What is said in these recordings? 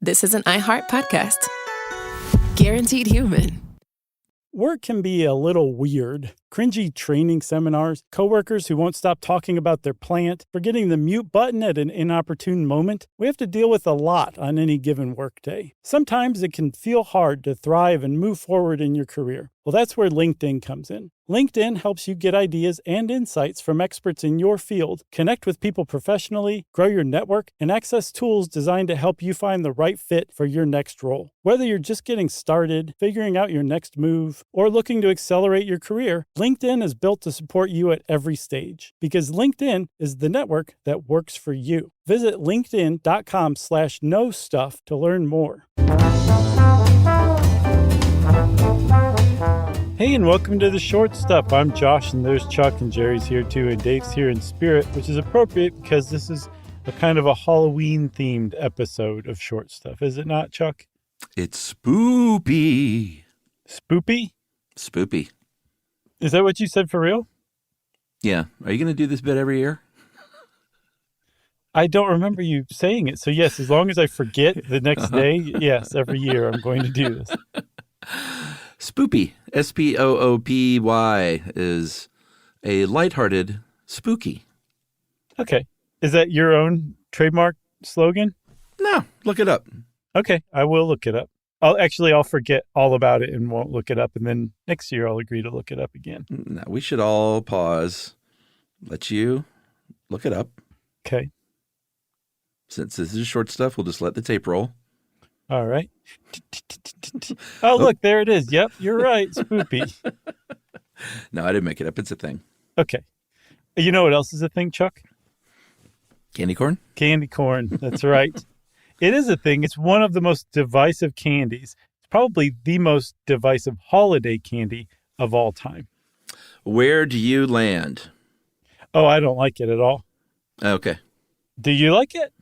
this is an iHeart podcast. Guaranteed human. Work can be a little weird. Cringy training seminars, coworkers who won't stop talking about their plant, forgetting the mute button at an inopportune moment. We have to deal with a lot on any given workday. Sometimes it can feel hard to thrive and move forward in your career. Well, that's where LinkedIn comes in. LinkedIn helps you get ideas and insights from experts in your field, connect with people professionally, grow your network, and access tools designed to help you find the right fit for your next role. Whether you're just getting started, figuring out your next move, or looking to accelerate your career, LinkedIn is built to support you at every stage because LinkedIn is the network that works for you. Visit linkedin.com/knowstuff to learn more. Hey, and welcome to The Short Stuff. I'm Josh, and there's Chuck, and Jerry's here too, and Dave's here in spirit, which is appropriate because this is a kind of a Halloween-themed episode of Short Stuff. Is it not, Chuck? It's spoopy. Spoopy? Spoopy. Is that what you said for real? Yeah. Are you going to do this bit every year? I don't remember you saying it. So yes, as long as I forget the next day, yes, every year I'm going to do this. Spoopy, S-P-O-O-P-Y, is a lighthearted spooky. Okay. Is that your own trademark slogan? No, look it up. Okay, I will look it up. I'll forget all about it and won't look it up. And then next year I'll agree to look it up again. No, we should all pause, let you look it up. Okay. Since this is Short Stuff, we'll just let the tape roll. All right. Oh, look, there it is. Yep, you're right. Spoopy. No, I didn't make it up. It's a thing. Okay. You know what else is a thing, Chuck? Candy corn? Candy corn. That's right. It is a thing. It's one of the most divisive candies. It's probably the most divisive holiday candy of all time. Where do you land? Oh, I don't like it at all. Okay. Do you like it?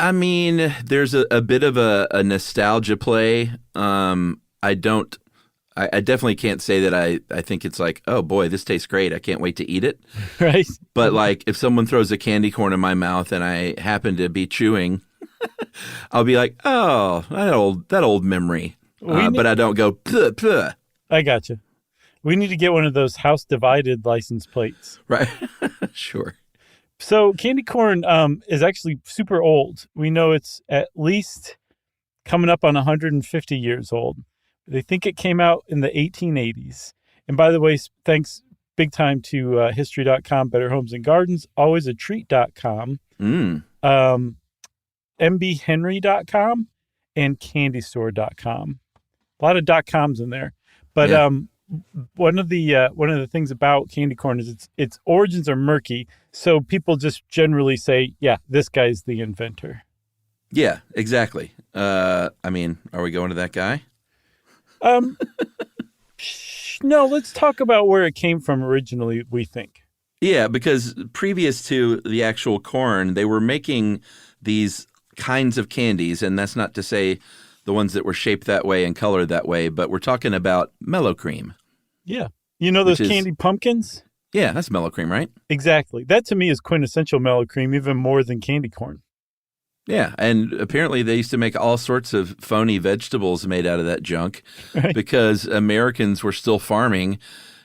I mean, there's a bit of a nostalgia play. I definitely can't say that I think it's like, oh boy, this tastes great. I can't wait to eat it. Right. But like if someone throws a candy corn in my mouth and I happen to be chewing, I'll be like, oh, that old memory. But I don't go, puh, puh. I got you. We need to get one of those house divided license plates. Right. Sure. So candy corn is actually super old. We know it's at least coming up on 150 years old. They think it came out in the 1880s. And by the way, thanks big time to History.com, Better Homes and Gardens, alwaysatreat.com, mbhenry.com, and candystore.com. A lot of .coms in there. But yeah. One of the things about candy corn is its origins are murky, so people just generally say, "Yeah, this guy's the inventor." Yeah, exactly. I mean, are we going to that guy? No. Let's talk about where it came from originally. We think. Yeah, because previous to the actual corn, they were making these kinds of candies, and that's not to say the ones that were shaped that way and colored that way, but we're talking about mellow cream. Yeah. You know those candied pumpkins? Yeah, that's mellow cream, right? Exactly. That to me is quintessential mellow cream, even more than candy corn. Yeah, and apparently they used to make all sorts of phony vegetables made out of that junk because Americans were still farming,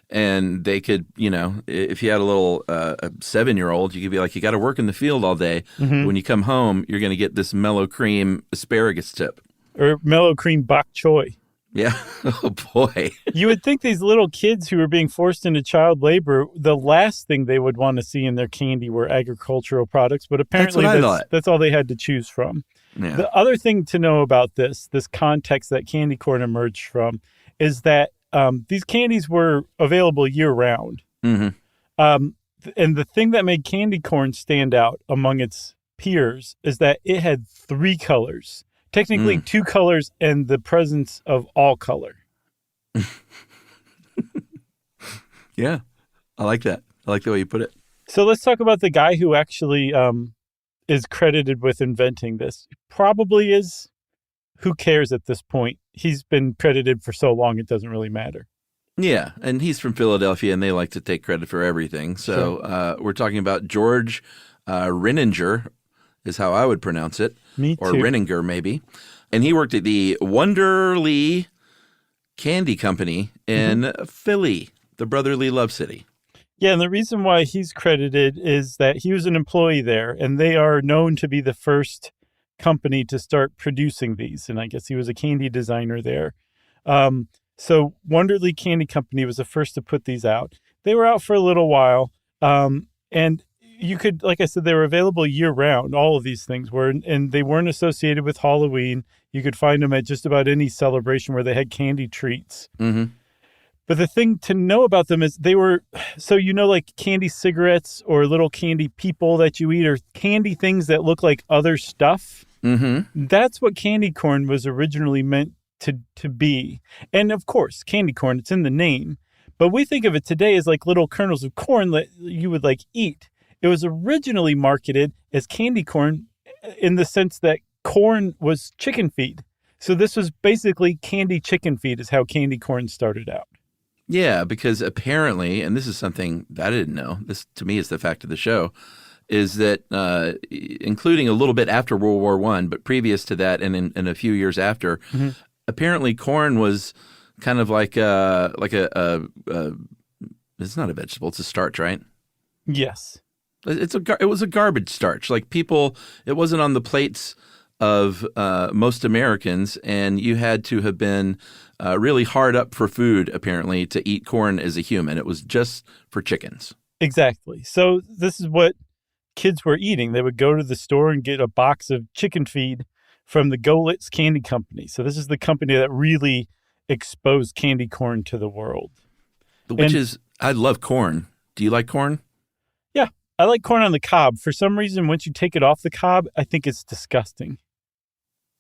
and they could, if you had a little a 7-year-old, you could be like, you got to work in the field all day. Mm-hmm. When you come home, you're going to get this mellow cream asparagus tip. Or mellow cream bok choy. Yeah. Oh, boy. You would think these little kids who were being forced into child labor, the last thing they would want to see in their candy were agricultural products, but apparently that's all they had to choose from. Yeah. The other thing to know about this context that candy corn emerged from, is that these candies were available year-round. Mm-hmm. And the thing that made candy corn stand out among its peers is that it had 3 colors. Technically 2 colors and the presence of all color. Yeah, I like that. I like the way you put it. So let's talk about the guy who actually is credited with inventing this. Probably is. Who cares at this point? He's been credited for so long, it doesn't really matter. Yeah, and he's from Philadelphia, and they like to take credit for everything. So we're talking about George Renninger, is how I would pronounce it. Me Or too. Renninger, maybe. And he worked at the Wonderly Candy Company in Philly, the brotherly love city. Yeah, and the reason why he's credited is that he was an employee there, and they are known to be the first company to start producing these. And I guess he was a candy designer there. So Wonderly Candy Company was the first to put these out. They were out for a little while, and you could, like I said, they were available year-round. All of these things were, and they weren't associated with Halloween. You could find them at just about any celebration where they had candy treats. Mm-hmm. But the thing to know about them is they were, so like candy cigarettes or little candy people that you eat or candy things that look like other stuff. Mm-hmm. That's what candy corn was originally meant to be. And of course, candy corn, it's in the name. But we think of it today as like little kernels of corn that you would like eat. It was originally marketed as candy corn in the sense that corn was chicken feed. So this was basically candy chicken feed is how candy corn started out. Yeah, because apparently, and this is something that I didn't know, this to me is the fact of the show, is that including a little bit after World War I, but previous to that and in a few years after, apparently corn was kind of like a it's not a vegetable, it's a starch, right? Yes. It was a garbage starch. Like people, it wasn't on the plates of most Americans, and you had to have been really hard up for food, apparently, to eat corn as a human. It was just for chickens. Exactly. So this is what kids were eating. They would go to the store and get a box of chicken feed from the Golitz Candy Company. So this is the company that really exposed candy corn to the world. I love corn. Do you like corn? Yeah, I like corn on the cob. For some reason, once you take it off the cob, I think it's disgusting.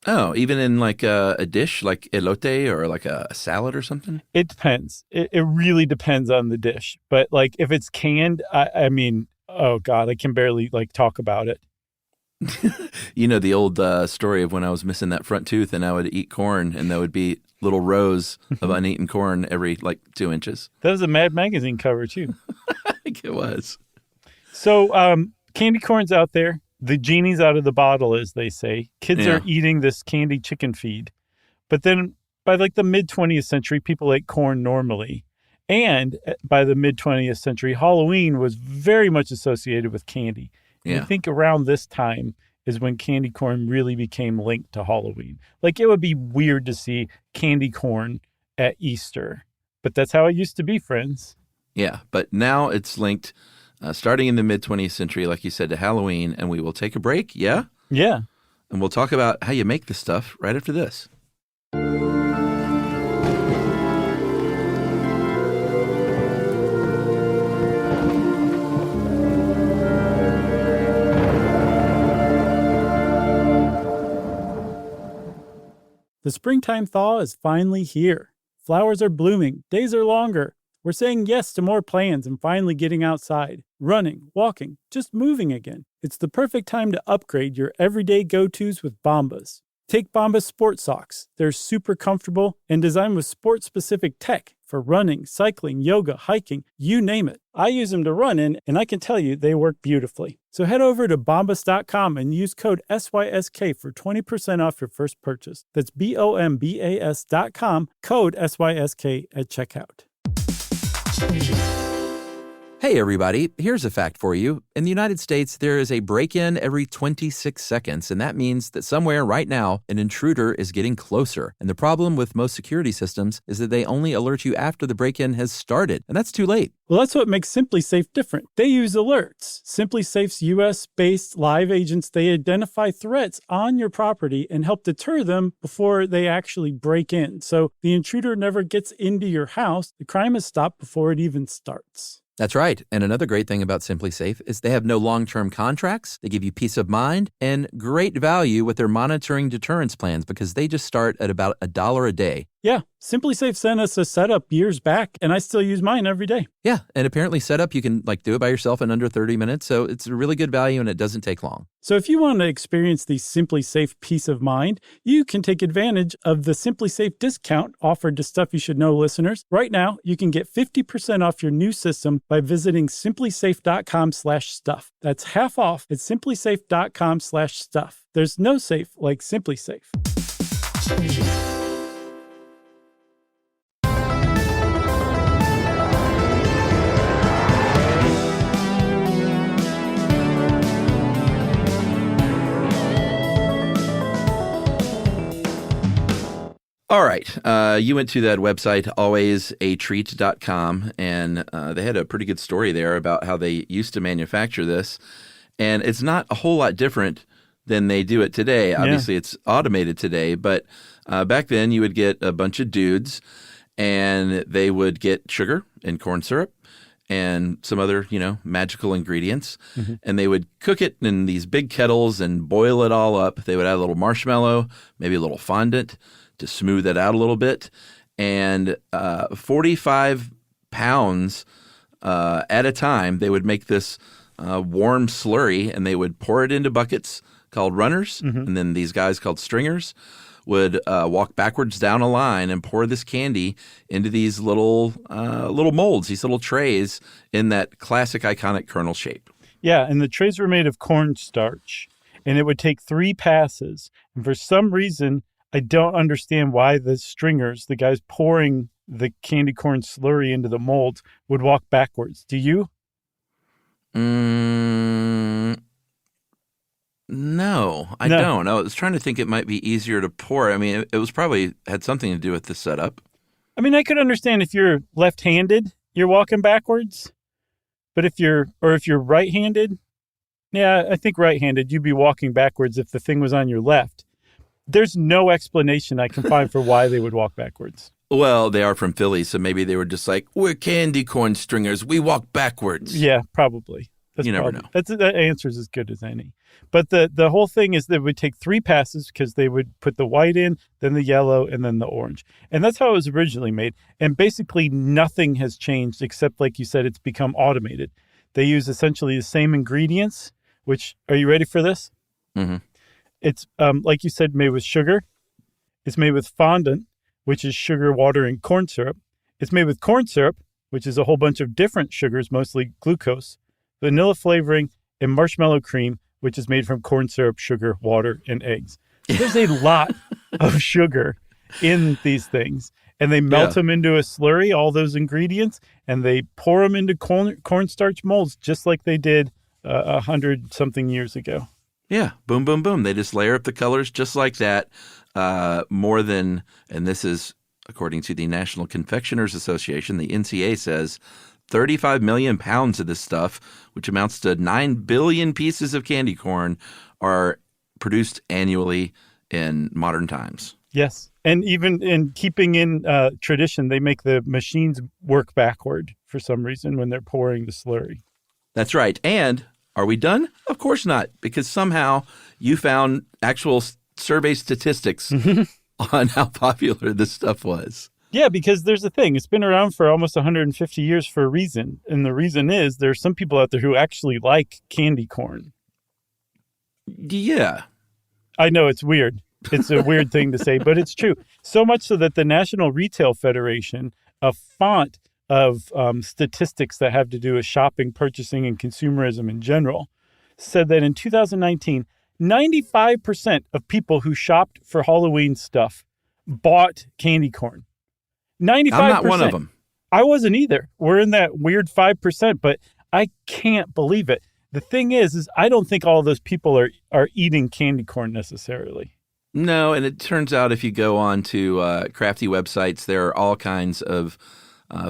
Oh, even in like a dish like elote or like a salad or something? It depends. It really depends on the dish. But like if it's canned, I mean, oh God, I can barely like talk about it. You know the old story of when I was missing that front tooth and I would eat corn and there would be little rows of uneaten corn every like 2 inches. That was a Mad Magazine cover too. I think it was. So candy corn's out there. The genie's out of the bottle, as they say. Kids are eating this candy chicken feed. But then by like the mid-20th century, people ate corn normally. And by the mid-20th century, Halloween was very much associated with candy. And I think around this time is when candy corn really became linked to Halloween. Like it would be weird to see candy corn at Easter. But that's how it used to be, friends. Yeah, but now it's linked starting in the mid-20th century, like you said, to Halloween, and we will take a break, yeah? Yeah. And we'll talk about how you make this stuff right after this. The springtime thaw is finally here. Flowers are blooming, days are longer. We're saying yes to more plans and finally getting outside, running, walking, just moving again. It's the perfect time to upgrade your everyday go-tos with Bombas. Take Bombas sport socks. They're super comfortable and designed with sport-specific tech for running, cycling, yoga, hiking, you name it. I use them to run in, and I can tell you they work beautifully. So head over to bombas.com and use code SYSK for 20% off your first purchase. That's BOMBAS.com, code SYSK at checkout. Hey, everybody. Here's a fact for you. In the United States, there is a break-in every 26 seconds, and that means that somewhere right now, an intruder is getting closer. And the problem with most security systems is that they only alert you after the break-in has started, and that's too late. Well, that's what makes SimpliSafe different. They use alerts. SimpliSafe's U.S.-based live agents, they identify threats on your property and help deter them before they actually break in. So the intruder never gets into your house. The crime is stopped before it even starts. That's right. And another great thing about SimpliSafe is they have no long-term contracts. They give you peace of mind and great value with their monitoring deterrence plans because they just start at about $1 a day. Yeah, Simply Safe sent us a setup years back, and I still use mine every day. Yeah, and apparently setup, you can do it by yourself in under 30 minutes, so it's a really good value and it doesn't take long. So if you want to experience the Simply Safe peace of mind, you can take advantage of the Simply Safe discount offered to Stuff You Should Know listeners. Right now, you can get 50% off your new system by visiting simplysafe.com/stuff. That's half off at simplysafe.com/stuff. There's no safe like Simply Safe. All right. You went to that website, alwaysatreat.com, and they had a pretty good story there about how they used to manufacture this. And it's not a whole lot different than they do it today. Obviously, it's automated today, but back then you would get a bunch of dudes, and they would get sugar and corn syrup and some other, magical ingredients. Mm-hmm. And they would cook it in these big kettles and boil it all up. They would add a little marshmallow, maybe a little fondant, to smooth it out a little bit, and 45 pounds at a time, they would make this warm slurry, and they would pour it into buckets called runners, and then these guys called stringers would walk backwards down a line and pour this candy into these little molds, these little trays in that classic iconic kernel shape. Yeah, and the trays were made of cornstarch, and it would take 3 passes, and for some reason, I don't understand why the stringers, the guys pouring the candy corn slurry into the molds, would walk backwards. Do you? No, I don't. I was trying to think it might be easier to pour. I mean, it was probably had something to do with the setup. I mean, I could understand if you're left-handed, you're walking backwards. But if you're right-handed, yeah, I think right-handed, you'd be walking backwards if the thing was on your left. There's no explanation I can find for why they would walk backwards. Well, they are from Philly, so maybe they were just like, we're candy corn stringers. We walk backwards. Yeah, probably. You never know. That answer's as good as any. But the whole thing is that it would take 3 passes because they would put the white in, then the yellow, and then the orange. And that's how it was originally made. And basically nothing has changed except, like you said, it's become automated. They use essentially the same ingredients, which, are you ready for this? Mm-hmm. It's, like you said, made with sugar. It's made with fondant, which is sugar, water, and corn syrup. It's made with corn syrup, which is a whole bunch of different sugars, mostly glucose, vanilla flavoring, and marshmallow cream, which is made from corn syrup, sugar, water, and eggs. So there's a lot of sugar in these things. And they melt them into a slurry, all those ingredients, and they pour them into cornstarch molds just like they did 100-something years ago. Yeah, boom, boom, boom. They just layer up the colors just like that. More than, and this is according to the National Confectioners Association, the NCA says 35 million pounds of this stuff, which amounts to 9 billion pieces of candy corn, are produced annually in modern times. Yes. And even in keeping in tradition, they make the machines work backward for some reason when they're pouring the slurry. That's right. And are we done? Of course not, because somehow you found actual survey statistics on how popular this stuff was. Yeah, because there's a thing. It's been around for almost 150 years for a reason. And the reason is there's some people out there who actually like candy corn. Yeah. I know it's weird. It's a weird thing to say, but it's true. So much so that the National Retail Federation, a font of statistics that have to do with shopping, purchasing, and consumerism in general, said that in 2019, 95% of people who shopped for Halloween stuff bought candy corn. 95%. I'm not one of them. I wasn't either. We're in that weird 5%, but I can't believe it. The thing is I don't think all those people are eating candy corn necessarily. No, and it turns out if you go on to crafty websites, there are all kinds of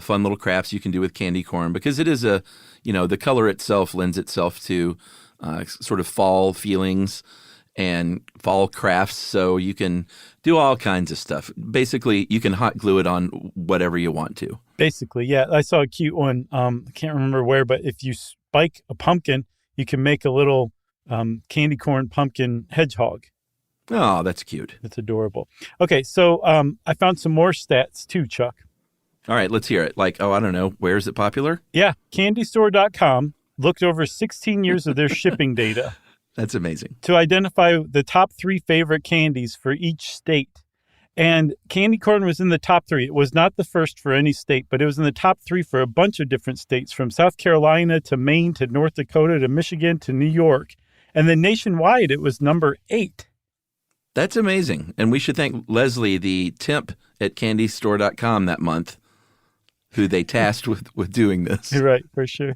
fun little crafts you can do with candy corn, because it is the color itself lends itself to sort of fall feelings and fall crafts. So you can do all kinds of stuff. Basically, you can hot glue it on whatever you want to. Basically, yeah. I saw a cute one. I can't remember where, but if you spike a pumpkin, you can make a little candy corn pumpkin hedgehog. Oh, that's cute. It's adorable. Okay, so I found some more stats too, Chuck. All right, let's hear it. Like, I don't know. Where is it popular? Yeah, CandyStore.com looked over 16 years of their shipping data That's amazing. to identify the top 3 favorite candies for each state. And candy corn was in the top 3. It was not the first for any state, but it was in the top 3 for a bunch of different states, from South Carolina to Maine to North Dakota to Michigan to New York. And then nationwide, it was number 8. That's amazing. And we should thank Leslie, the temp at CandyStore.com that month, who they tasked with doing this. You're right, for sure.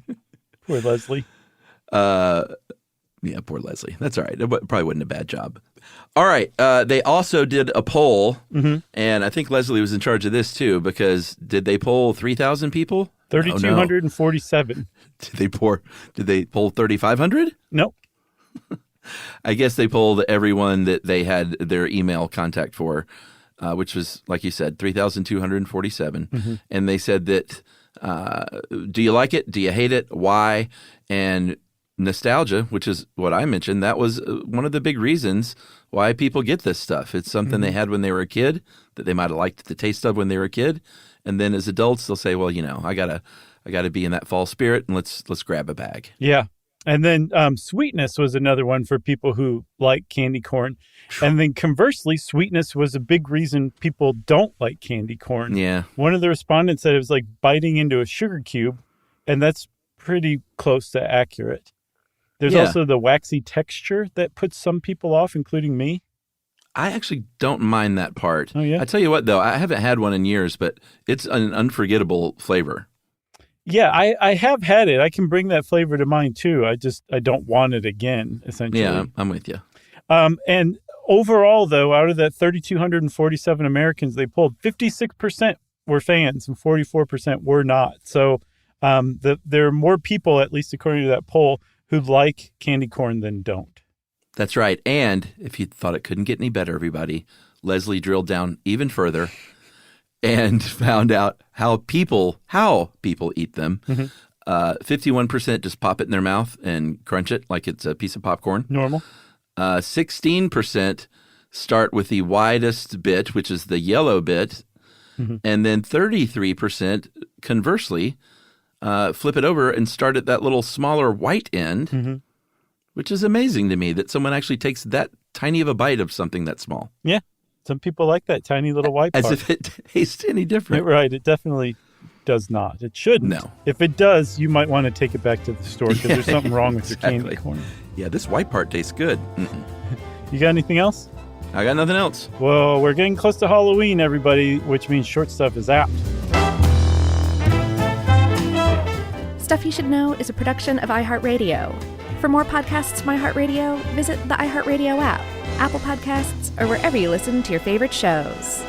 Poor Leslie. Yeah, poor Leslie. That's all right. It probably wasn't a bad job. All right. They also did a poll, and I think Leslie was in charge of this too, because did they poll 3,000 people? 3,247. Did they poll 3,500? Nope. I guess they polled everyone that they had their email contact for, which was, like you said, 3,247. And they said that, do you like it? Do you hate it? Why? And nostalgia, which is what I mentioned, that was one of the big reasons why people get this stuff. It's something they had when they were a kid that they might have liked the taste of when they were a kid. And then as adults, they'll say, well, I gotta be in that fall spirit, and let's grab a bag. Yeah. And then sweetness was another one for people who like candy corn. And then conversely, sweetness was a big reason people don't like candy corn. Yeah. One of the respondents said it was like biting into a sugar cube, and that's pretty close to accurate. There's also the waxy texture that puts some people off, including me. I actually don't mind that part. Oh, yeah? I tell you what, though, I haven't had one in years, but it's an unforgettable flavor. Yeah, I have had it. I can bring that flavor to mind, too. I don't want it again, essentially. Yeah, I'm with you. And overall, though, out of that 3,247 Americans they polled, 56% were fans and 44% were not. So there are more people, at least according to that poll, who like candy corn than don't. That's right. And if you thought it couldn't get any better, everybody, Leslie drilled down even further and found out how people eat them. 51% just pop it in their mouth and crunch it like it's a piece of popcorn. Normal. 16% start with the widest bit, which is the yellow bit. And then 33%, conversely, flip it over and start at that little smaller white end, which is amazing to me that someone actually takes that tiny of a bite of something that small. Yeah. Some people like that tiny little white part. As if it tastes any different. Right. It definitely does not. It shouldn't. No. If it does, you might want to take it back to the store because there's something wrong with your candy corn. Yeah, this white part tastes good. You got anything else? I got nothing else. Well, we're getting close to Halloween, everybody, which means short stuff is out. Stuff You Should Know is a production of iHeartRadio. For more podcasts from iHeartRadio, visit the iHeartRadio app, Apple Podcasts, or wherever you listen to your favorite shows.